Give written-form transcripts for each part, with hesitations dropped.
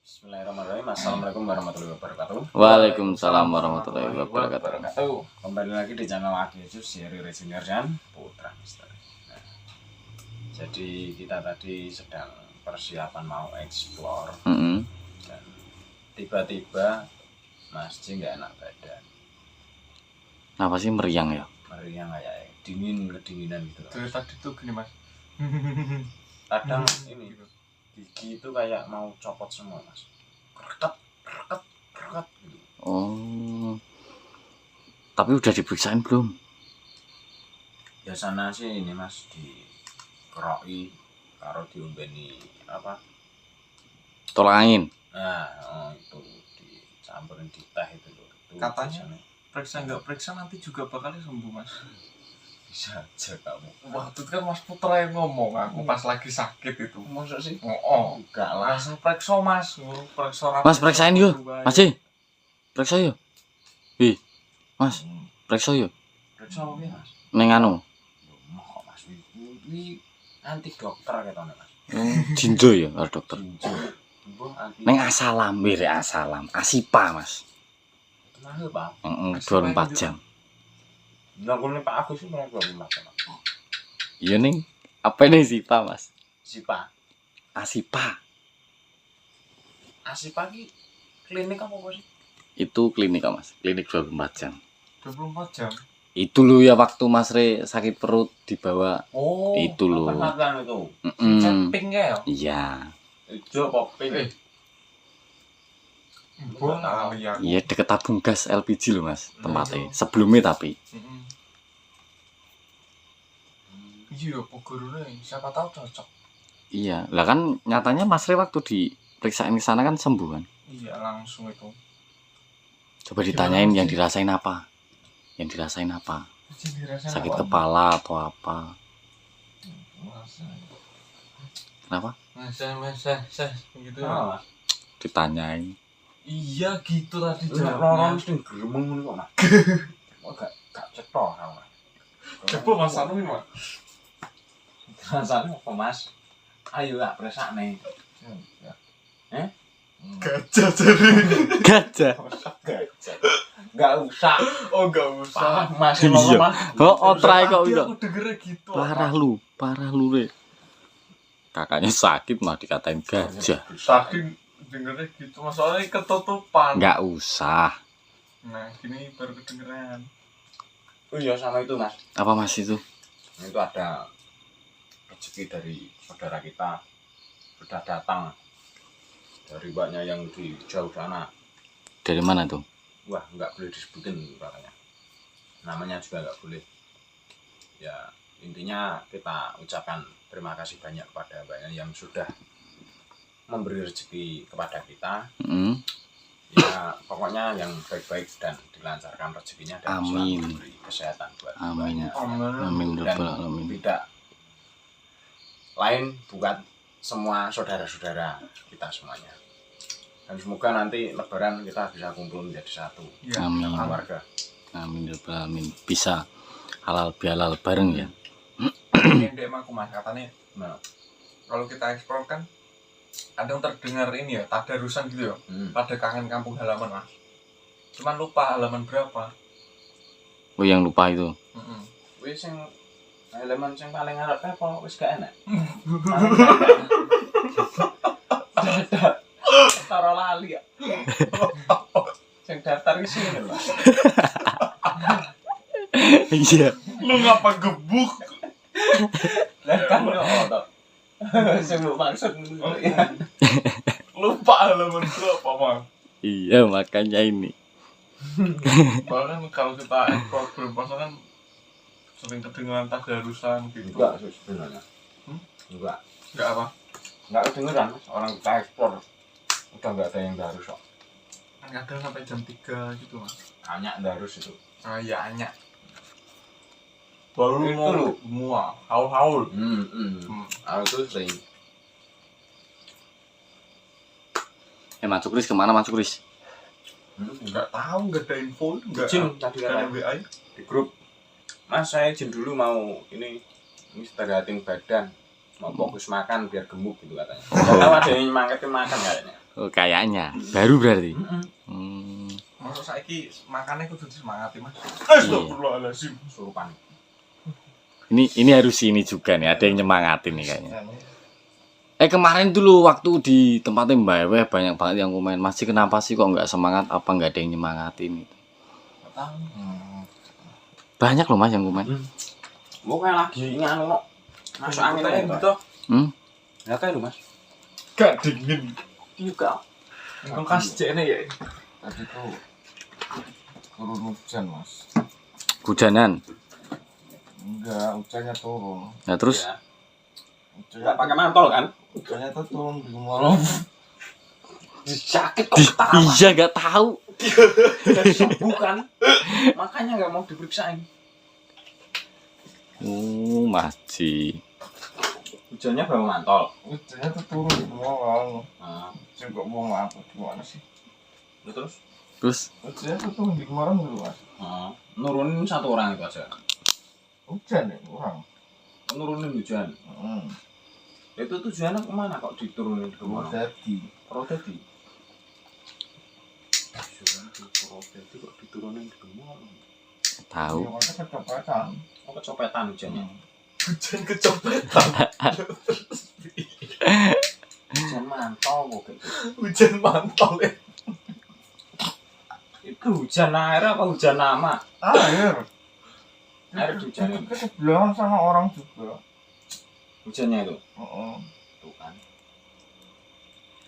Bismillahirrahmanirrahim. Assalamualaikum warahmatullahi wabarakatuh. Waalaikumsalam warahmatullahi wabarakatuh. Kembali lagi di channel Adi Jus Seri Rejener dan Putra Misteri. Nah, jadi kita tadi sedang persiapan mau explore dan tiba-tiba Mas J nggak enak badan. Apa sih meriang ya? Meriang kayak kedinginan gitu. Dari tadi tuh gini mas. Kadang ini gigi itu kayak mau copot semua mas, kerekat gitu. Oh, tapi udah diperiksain belum? Biasanya sih ini mas dikeroi karo diombeni apa? Tolak angin. Nah, itu dicampurin di teh itu loh. Itu Katanya biasanya. periksa nggak periksa nanti juga bakal sembuh mas. Bisa aja kamu. Wah itu kan mas Putra yang ngomong aku pas lagi sakit itu. Maksud sih? Oh, Enggak lah. langsung periksa mas. Periksa Mas periksain yuk, Mas J. Periksa yuk. Ih, Mas, periksa yuk. Periksa apa mas? Neng anu. Mau mas, ini anti dokter katanya mas. Jinjo ya, harus dokter. Jinjo. Mbah anti. Neng asalam, asalam, asipa Mas. Kenapa bang? 24 jam. Nanggung Pak Agus sih mulai 24 jam. Iya neng, apa nih sipa Mas? Sipa. Asipa. Asipa ki klinik apa sih? Itu klinik Mas, klinik 24 jam. 24 jam. Itu lu ya waktu Mas Re sakit perut dibawa. Oh, Itu loh. apa itu? Camping ya? Iya. Hijau poping. Bola ya. Iya deket tabung gas LPG loh Mas tempatnya. Sebelumnya tapi. Iya, pogorone siapa tahu cocok. Iya, lah kan nyatanya Mas Re waktu diperiksain di sana kan sembuh kan. Iya langsung itu. Coba ditanyain yang dirasain apa? Yang dirasain apa? Sakit kepala atau apa? Kenapa? Masa gitu. Ah, Ditanyain. Iya gitu tadi orang jawabnya. mesti gremeng ngono kok, Mas. Kok gak cetok sama. Coba mas Anu ini mas. Rasane apa, Mas? Ayo gak presakne. Gajah jadi. Gajah. Gak usah. Oh gak usah. Mas Iya. Mas. Oh, try kok Tadi udah. aku dengernya gitu. Parah lu Re. Kakaknya sakit mah dikatain gajah. Tadi dengernya gitu masalahnya ketutupan. Nggak usah. Nah gini baru kedengeran. Oh iya sama itu, Mas. Apa Mas itu? Itu ada rezeki dari saudara kita sudah datang dari mbaknya yang di jauh sana. Dari mana tuh? Wah, nggak boleh disebutin katanya. Namanya juga nggak boleh. Ya, intinya kita ucapkan terima kasih banyak kepada mbaknya yang sudah memberi rezeki kepada kita. Ya, pokoknya yang baik-baik dan dilancarkan rezekinya dan Amin. selalu memberi kesehatan buat Amin. mbaknya. Amin Dan rabbal alamin. tidak lain buat semua saudara-saudara kita semuanya. Dan semoga nanti lebaran kita bisa kumpul menjadi satu Iya. Amin. sama warga. Amin rabbal alamin. Bisa halal bihalal bareng ya. Ini DM aku mas katanya Nah, kalau kita eksplor kan kadang terdengar ini ya tadarusan gitu ya. Pada kangen kampung halaman mas. Cuman lupa halaman berapa. Oh yang lupa itu. wis sing elemen sing paling arep apa wis gak enak. Taro lali ya. Sing daftar wis ini lho. Iya. Lu ngapa gebuk? Lah kan yo to. Sing lu maksud ya. Lupa halaman berapa mas. Iya makanya ini. Bahkan kalau kita eksplor berpuasa kan sering kedengaran tadarusan gitu. Enggak sih sebenarnya. Enggak. Enggak apa? Enggak kedengeran Mas. Orang kita ekspor udah enggak ada yang harus kok. Kan kadang sampai jam 3 gitu mas. Hanya harus itu. Ah ya hanya. Baru Itu mau loh. semua haul-haul. Aku tuh sering. Mas Cukris kemana Mas Cukris? Enggak tahu, enggak ada info, enggak Izin tadi ada kan WA. di grup. Mas saya izin dulu mau ini istirahatin badan, mau fokus makan biar gemuk gitu katanya. Nggak tahu ada yang nyemangatin makan kayaknya. Oh, kayaknya baru berarti. Masuk saiki makannya kudu disemangati, Mas. Astagfirullahaladzim. Surupan. Ini harus ini juga nih, ada yang nyemangatin nih kayaknya. Kemarin dulu waktu di tempatnya Mbak Ewe banyak banget yang komen, masih kenapa sih kok nggak semangat, apa nggak ada yang nyemangatin gitu. Banyak loh Mas yang komen. Mau kayak lagi nganu kok. Masuk angin aja gitu. Ya kayak lu Mas. Gak dingin. Juga. Kulkas jene ya. Tadi tuh turun hujan Mas. Hujanan. Enggak, hujannya turun. Nah terus? Ya. Hujannya Nggak pakai mantol kan? Hujannya tuh turun di Gemolong. Sakit kok ketawa. Iya nggak tahu. Sembuh kan? Makanya nggak mau diperiksain. Masih. Hujannya bawa mantol. Hujannya tuh turun di Gemolong. Nah, Juga mau apa gimana sih? terus? Terus? Hujannya tuh turun di Gemolong dulu Mas. Nurunin satu orang itu aja. Hujan ya kurang. Nurunin hujan. Itu tujuannya kemana kok diturunin ke mana? Protedi. Tujuan di Protedi kok diturunin ke mana? Tahu. Ya, makanya kecopetan. Oh kecopetan hujannya. Hujan kecopetan. Hujan mantol kok kayak gitu. Hujan mantol ya. Itu hujan air apa hujan nama? Air. Air hujan itu. Kesebelahan sama orang juga. Hujannya itu. Tuh kan.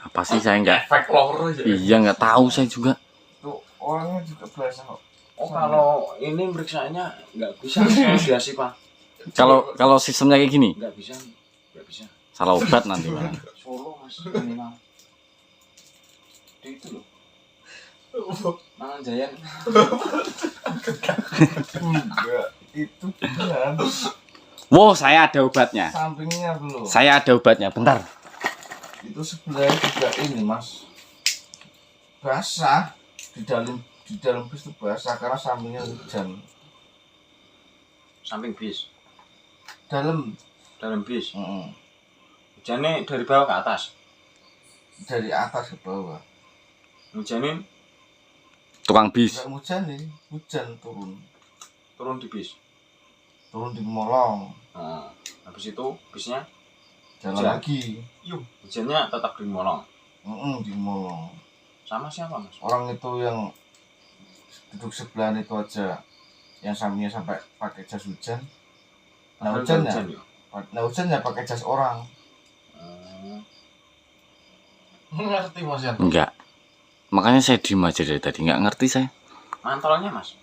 Apa sih saya nggak? Efek loro ya. Iya nggak tahu saya juga. Tuh orangnya juga biasa kok. Oh kalau ini meriksanya nggak bisa asosiasi Pak. Kalau sistemnya kayak gini, Nggak bisa. salah obat nanti Mas. Solo Mas minimal. Itu loh. Mangan Jaya. Enggak, itu bukan. Wow, saya ada obatnya. Sampingnya belum. Saya ada obatnya. Bentar. Itu sebenarnya juga ini Mas. Basah di dalam bis itu basah karena sampingnya hujan. Samping bis. Dalam. Bis. Hujannya dari bawah ke atas. Dari atas ke bawah. Hujanin Tukang bis. Enggak hujan nih, hujan turun di bis. turun di Molong. Habis itu bisnya Jalan Hujan. lagi. hujannya tetap di Molong. Di Molong. Sama siapa Mas? Orang itu yang duduk sebelahan itu aja, yang sampingnya sampai pakai jas hujan. Nah hujannya pakai jas orang. Ngerti Mas Yan? Enggak. Makanya saya diem aja dari tadi. Nggak ngerti saya. Mantolnya Mas?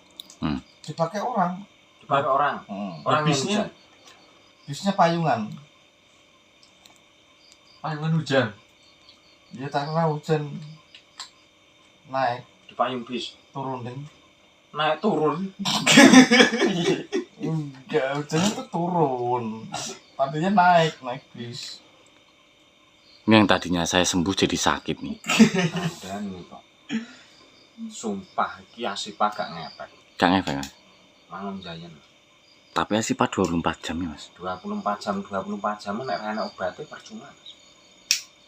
Dipakai orang. Dipakai orang. Orang yang Bisnya? hujan. Bisnya payungan. Payungan hujan. Dia tak kena hujan naik Di payung bis. turun ding. Naik turun. Enggak, hujannya tuh turun. Tadinya naik bis. Ini yang tadinya saya sembuh jadi sakit nih. Dan nih kok. Sumpah iki Asipa gak ngepek. Gak ngefek Mas. Mangun Jayan. Tapi Asipa 24 jam ya Mas. 24 jam nek ana obatnya percuma Mas.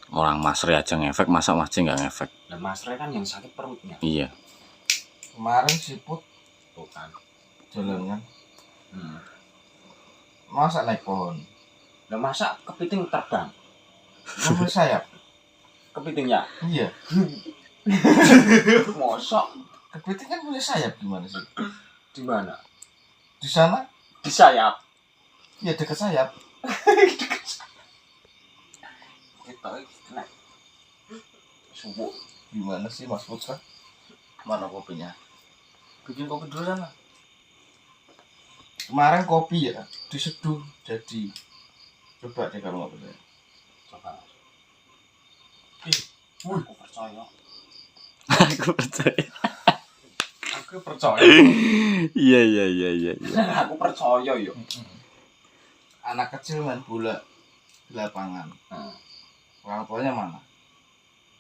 Orang Mas Re aja ngefek, masa Mas C nggak ngefek? Dan Mas Re kan yang sakit perutnya. Iya. Kemarin siput Tuh kan. jalan kan. Hmm. Masa naik pohon? Lah masa kepiting terbang? Sampai sayap. Kepitingnya. Iya. Mosok Kepiting kan punya sayap gimana sih? di mana? Di sana? Di sayap. Iya dekat sayap. Kita kena subuh. Gimana sih Mas Putra? Mana kopinya? Bikin kopi dulu sana. Kemarin kopi ya diseduh jadi. Coba deh kalau nggak percaya. Coba. Aku percaya. Aku percaya. Aku percaya. Iya. Aku percaya yo. Anak kecil main bola di lapangan. Orang tuanya mana?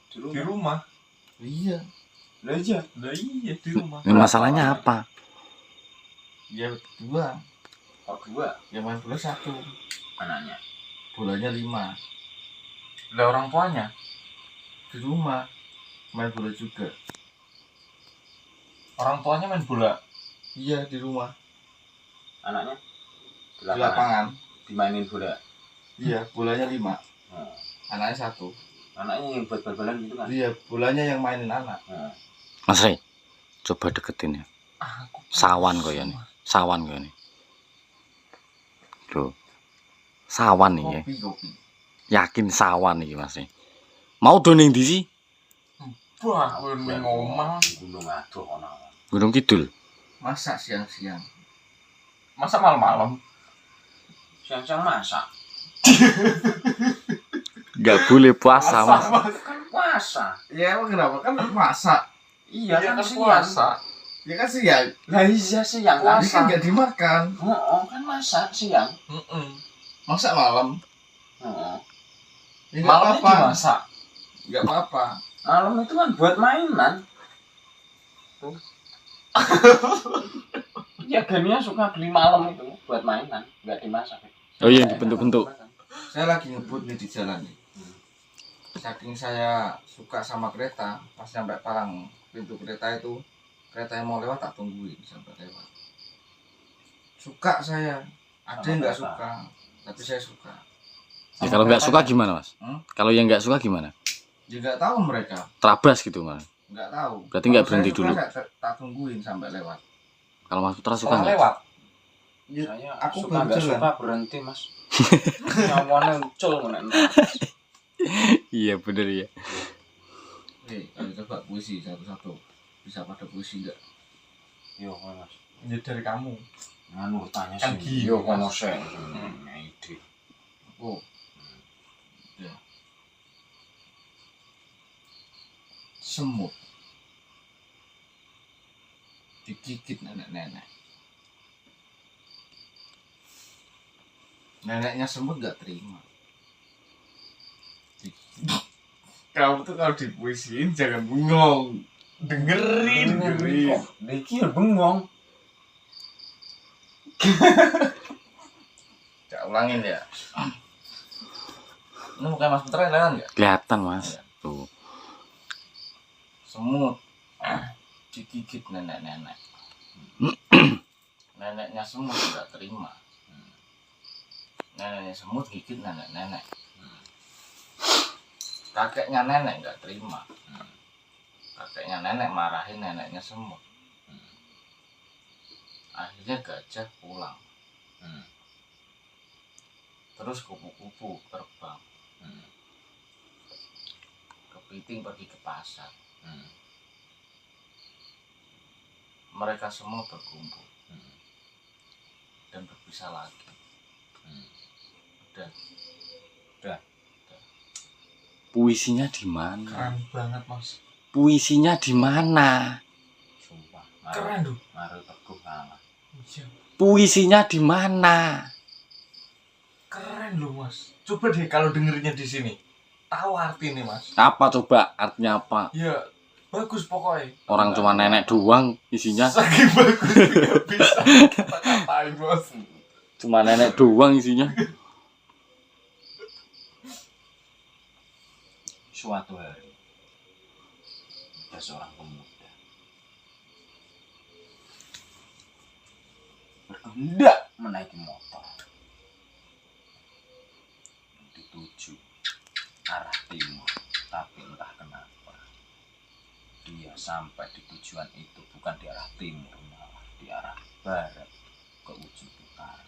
Di rumah. Iya. Lah iya. Lah iya di rumah. Ini masalahnya apa? Ya dua. Kok dua Yang main bola satu. anaknya? Bolanya 5. Lah orang tuanya. di rumah main bola juga. Orang tuanya main bola. Iya di rumah Anaknya di lapangan. dimainin bola. Iya bolanya 5, Nah, anaknya 1. anaknya yang buat bal-balan gitu kan. Iya bolanya yang mainin anak. Nah, Mas Rey, coba deketin ya. Aku Sawan kok ya nih. Sawan kok ini. Loh. Sawan nih ya. Kopi. Yakin sawan nih Mas Rey. Mau doning di sih? Wah, kowe ning omah. gunung aduh ono. Gunung Kidul. Masak siang-siang. Masa malam-malam? Siang-siang masak. Gak boleh puasa Mas. Kan puasa. Ya emang kenapa kan masak? Iya kan kan siang. puasa. Ya kan siang. Lah iya siang Tapi puasa. kan nggak dimakan. Oh, kan masak siang. Heeh. Masak malam. Heeh. Ya nggak Malamnya apa-apa. dimasak. Nggak apa-apa. Malam itu kan buat mainan. Tuh. Ya Gania suka beli malam itu buat mainan, nggak dimasak. Oh iya dibentuk-bentuk. Saya lagi ngebut nih di jalan nih. Saking saya suka sama kereta, pas sampai palang pintu kereta itu, kereta yang mau lewat tak tungguin sampai lewat. Suka saya. Ada yang nggak suka, tapi saya suka. Ya, kalau nggak suka gimana Mas? Hmm? Kalau yang nggak suka gimana? Ya nggak tahu mereka, Terabas gitu Mas. nggak tahu. Berarti nggak Kalau saya berhenti suka, dulu. saya tak tungguin sampai lewat. Kalau Mas Putra suka Setelah nggak? lewat. Ya, Saya aku suka baru nggak jalan. suka berhenti mas. Nyamuannya muncul mana? Iya bener ya. ayo coba puisi satu-satu. Bisa pada puisi nggak? Yo mas. Ya dari kamu. Nganu tanya Kan sih. gini, Yo Mas. kono sing ide. Oh, ya. Semut digigit nenek-nenek. Neneknya semut nggak terima. Kamu tuh kalau dipuisiin jangan bengong. Dengerin. Niki ya bengong. Cak ulangin ya. Ini bukan Mas Putra kelihatan nggak? Kelihatan Mas. Tuh. Semut digigit nenek-nenek. Neneknya semut nggak terima. Neneknya semut gigit nenek-nenek. Kakeknya nenek nggak terima. Kakeknya nenek marahin neneknya semut. Akhirnya gajah pulang. Terus kupu-kupu terbang. Kepiting pergi ke pasar. Mereka semua berkumpul dan berpisah lagi. Udah. Puisinya di mana? Keren banget mas. Puisinya di mana? Sumpah. Keren tuh. Maru teguh kalah. Iya. Puisinya di mana? Keren loh mas. Coba deh kalau dengerinnya di sini. Tahu arti nih mas. Apa coba artinya apa? Ya bagus pokoknya. Orang cuma nenek doang isinya. Saking bagus nggak bisa kita katain bos. Cuma nenek doang isinya. Suatu hari ada seorang pemuda berkehendak menaiki motor dituju arah timur, tapi entah kenapa dia sampai di tujuan itu bukan di arah timur, malah di arah barat ke ujung utara.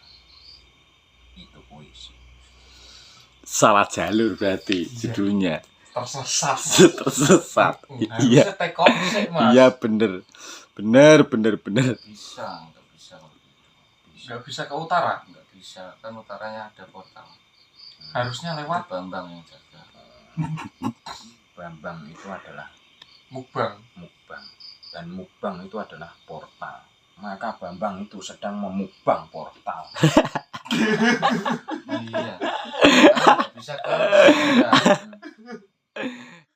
Itu puisi. Salah jalur berarti judulnya. Tersesat. Tersesat. Harusnya Iya. take off sih mas. Iya bener. Bener. Bisa, nggak bisa kalau gitu. Nggak bisa ke utara. Nggak bisa, kan utaranya ada portal. Harusnya lewat Bambang yang jaga. Bambang itu adalah mukbang. mukbang, dan mukbang itu adalah portal. Maka Bambang itu sedang memukbang portal. Iya. Kan nggak bisa ke.